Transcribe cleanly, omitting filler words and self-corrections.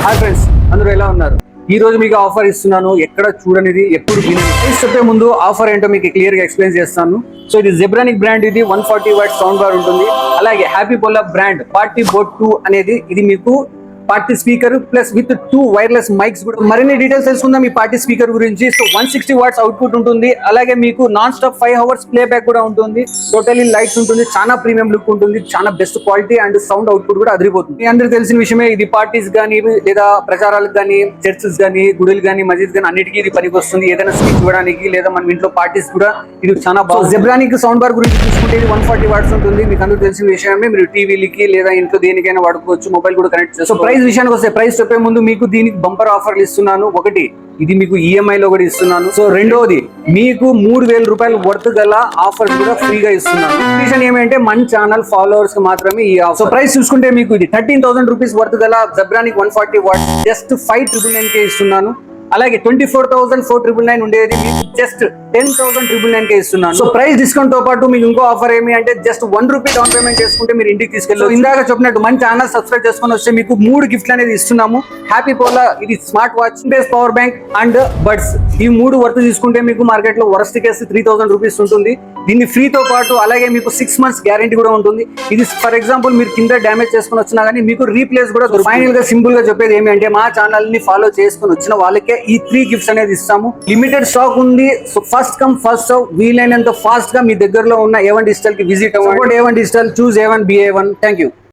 Hi friends, అందరూ ఎలా ఉన్నారు? ఈ రోజు మీకు ఆఫర్ ఇస్తున్నాను. ఎక్కడ చూడనిది, ఎప్పుడు వినని. చెప్పే ముందు ఆఫర్ ఏంటో మీకు క్లియర్ గా ఎక్స్ప్లెయిన్ చేస్తాను. సో ఇది జెబ్రానిక్ బ్రాండ్, ఇది 140 వాట్ సౌండ్ బార్ ఉంటుంది. అలాగే హ్యాపీ పోలా బ్రాండ్ పార్టీ బోట్ 2 అనేది ఇది మీకు party speaker plus with 2 wireless mics కూడా. మరిన్ని డీటెయిల్స్ తెలుసుకుందాం ఈ పార్టీ స్పీకర్ గురించి. సో 160 వాట్స్ అవుట్పుట్ ఉంటుంది. అలాగే మీకు non stop 5 hours play back కూడా ఉంటుంది. టోటలీ లైట్స్ ఉంటుంది. చాలా ప్రీమియం లుక్ ఉంటుంది. చాలా best quality and sound output కూడా అదిరిపోతుంది. మీ అందరికి తెలిసిన విషయమే, ఇది పార్టీస్ గానీ లేదా ప్రచారాలకు గానీ, చర్చెస్ గానీ, గుడులు గానీ, మస్జిద్ గానీ అన్నిటికీ ఇది పనికి వస్తుంది. ఏదైనా స్పీచ్ ఇవ్వడానికి లేదా మన ఇంట్లో పార్టీస్ కూడా ఇది చాలా బాగా. జెబ్రానిక్ సౌండ్ బార్ గురించి చూసుకుంటే ఇది 140 వాట్స్ ఉంటుంది. మీకు అందరికి తెలిసిన విషయమే. మీరు టీవీలకి లేదా ఇంట్లో దేనికైనా వాడుకోవచ్చు. మొబైల్ కూడా కనెక్ట్ చేస్తారు. ప్రైస్ విషయానికి వస్తే, ప్రైస్ చెప్పే ముందు మీకు దీనికి బంపర్ ఆఫర్లు ఇస్తున్నాను. ఒకటి, ఇది మీకు ఈఎంఐ లో కూడా ఇస్తున్నాను. సో రెండోది, మీకు 3000 రూపాయలు వర్త్ గల ఆఫర్స్ కూడా ఫ్రీగా ఇస్తున్నాను. రీజన్ ఏమంటే మన ఛానల్ ఫాలోవర్స్ కి మాత్రమే ఈ ఆఫర్. సో ప్రైస్ చూసుకుంటే మీకు ఇది 13,000 రూపీస్ వర్త్ గల జెబ్రానిక్ 140 వాట్ జస్ట్ 5,999 ఇస్తున్నాను. అలాగే 24,499 ఉండేది మీకు జస్ట్ 10,999 ఇస్తున్నాను. సో ప్రైస్ డిస్కౌంట్ తో పాటు మీకు ఇంకో ఆఫర్ ఏమి అంటే, జస్ట్ 1 రూపీ డౌన్ పేమెంట్ చేసుకుంటే మీరు ఇంటికి తీసుకెళ్ళి. ఇందాక చెప్పినట్టు మన ఛానల్ సబ్స్క్రైబ్ చేసుకొని వస్తే మీకు 3 గిఫ్ట్లు అనేది ఇస్తున్నాము. హ్యాపీ పోలా, ఇది smart watch, base power bank and buds. ఈ 3 వర్త్ తీసుకుంటే మీకు మార్కెట్ లో వరస్ట్ కేసు 3,000 రూపీస్ ఉంటుంది. దీన్ని ఫ్రీతో పాటు అలాగే మీకు 6 months గ్యారంటీ కూడా ఉంటుంది. ఇది ఫర్ ఎగ్జాంపుల్ మీరు కింద డ్యామేజ్ చేసుకుని వచ్చినా కానీ మీకు రీప్లేస్ కూడా. ఫైనల్ గా సింపుల్ గా చెప్పేది ఏమి అంటే, మా ఛానల్ ని ఫాలో చేసుకుని వచ్చిన వాళ్ళకే ఈ 3 గిఫ్ట్స్ అనేది ఇస్తాము. లిమిటెడ్ స్టాక్ ఉంది. So first come first serve. వీలైనంత ఫాస్ట్ గా మీ దగ్గరలో ఉన్న A1 డిజిటల్ కి విజిట్ అవ్వండి. A1 digital, choose A1 BA1. Thank you.